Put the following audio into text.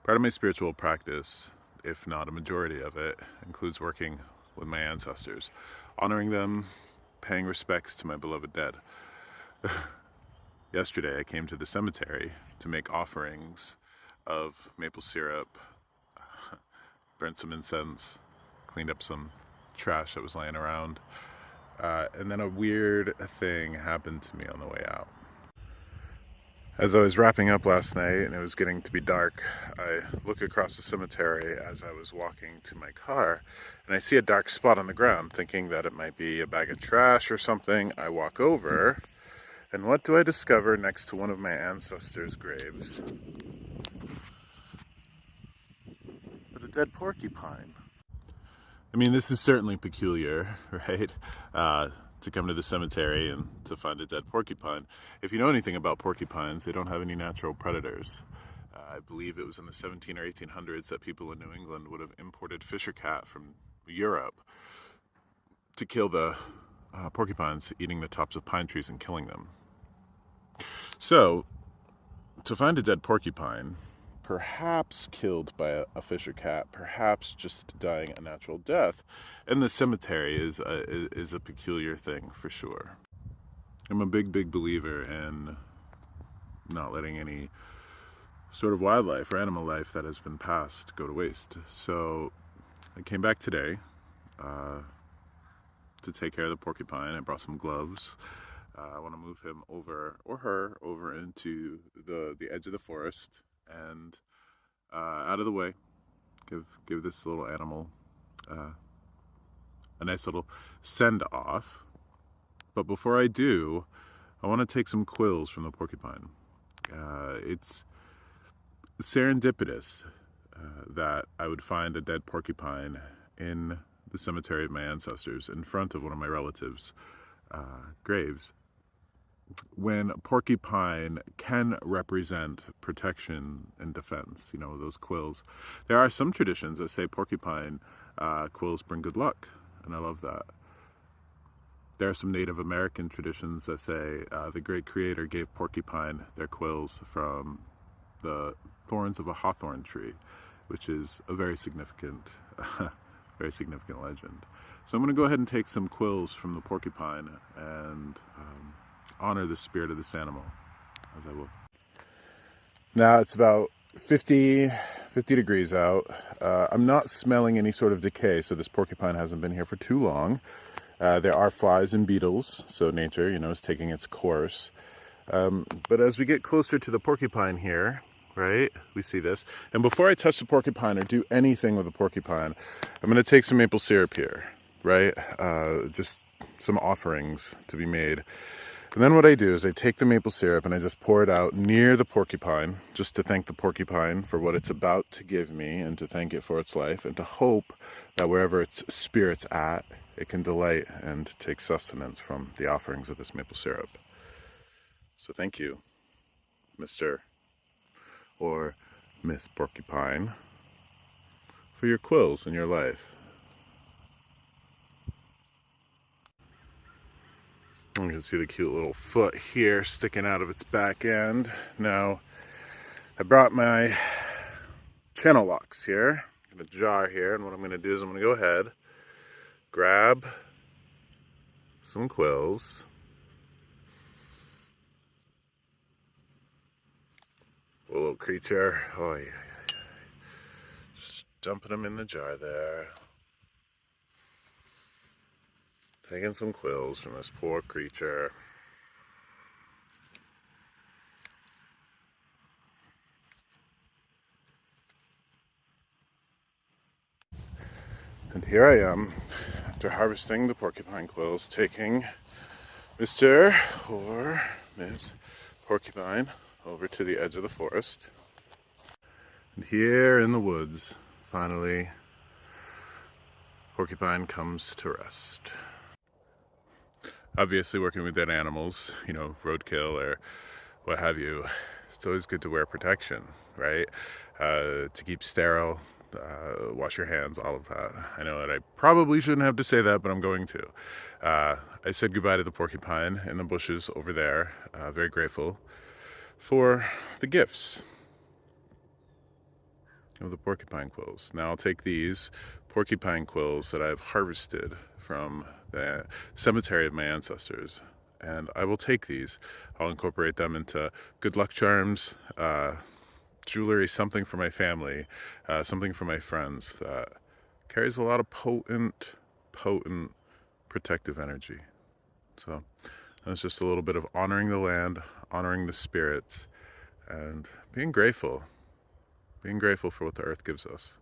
Part of my spiritual practice, if not a majority of it, includes working with my ancestors, honoring them, paying respects to my beloved dead. Yesterday I came to the cemetery to make offerings of maple syrup, burnt some incense, cleaned up some trash that was laying around, and then a weird thing happened to me on the way out. As I was wrapping up last night and it was getting to be dark, I look across the cemetery as I was walking to my car, and I see a dark spot on the ground, thinking that it might be a bag of trash or something. I walk over, and what do I discover next to one of my ancestors' graves? But a dead porcupine. I mean, this is certainly peculiar, right? To come to the cemetery and to find a dead porcupine. If you know anything about porcupines, they don't have any natural predators. I believe it was in the 17 or 1800s that people in New England would have imported fisher cat from Europe to kill the porcupines, eating the tops of pine trees and killing them. So, to find a dead porcupine, perhaps killed by a fisher cat, perhaps just dying a natural death, in the cemetery is a peculiar thing for sure. I'm a big believer in not letting any sort of wildlife or animal life that has been passed go to waste. So I came back today to take care of the porcupine. I brought some gloves. I want to move him over, or her, over into the edge of the forest and out of the way. Give this little animal a nice little send off. But before I do, I want to take some quills from the porcupine. It's serendipitous that I would find a dead porcupine in the cemetery of my ancestors in front of one of my relatives' graves, when porcupine can represent protection and defense, you know, those quills. There are some traditions that say porcupine quills bring good luck, and I love that. There are some Native American traditions that say the great creator gave porcupine their quills from the thorns of a hawthorn tree, which is a very significant legend. So I'm going to go ahead and take some quills from the porcupine and honor the spirit of this animal, as I will. Now it's about 50 degrees out. I'm not smelling any sort of decay, so this porcupine hasn't been here for too long. There are flies and beetles, so nature, you know, is taking its course. But as we get closer to the porcupine here, right, we see this. And before I touch the porcupine or do anything with the porcupine, I'm going to take some maple syrup here, right? Just some offerings to be made. And then what I do is I take the maple syrup and I just pour it out near the porcupine, just to thank the porcupine for what it's about to give me and to thank it for its life, and to hope that wherever its spirit's at, it can delight and take sustenance from the offerings of this maple syrup. So thank you, Mr. or Miss Porcupine, for your quills in your life. You can see the cute little foot here sticking out of its back end. Now, I brought my channel locks here in a jar here, and what I'm going to do is I'm going to go ahead, grab some quills, a little creature. Oh yeah, just dumping them in the jar there. Taking some quills from this poor creature. And here I am, after harvesting the porcupine quills, taking Mr. or Miss Porcupine over to the edge of the forest. And here in the woods, finally, Porcupine comes to rest. Obviously, working with dead animals, you know, roadkill or what have you, it's always good to wear protection, right? To keep sterile, wash your hands, all of that. I know that I probably shouldn't have to say that, but I'm going to. I said goodbye to the porcupine in the bushes over there. Very grateful for the gifts. of the porcupine quills. Now I'll take these porcupine quills that I've harvested from the cemetery of my ancestors, and I will take these. I'll incorporate them into good luck charms, jewelry, something for my family, something for my friends that carries a lot of potent protective energy. So that's just a little bit of honoring the land, honoring the spirits, and being grateful for what the earth gives us.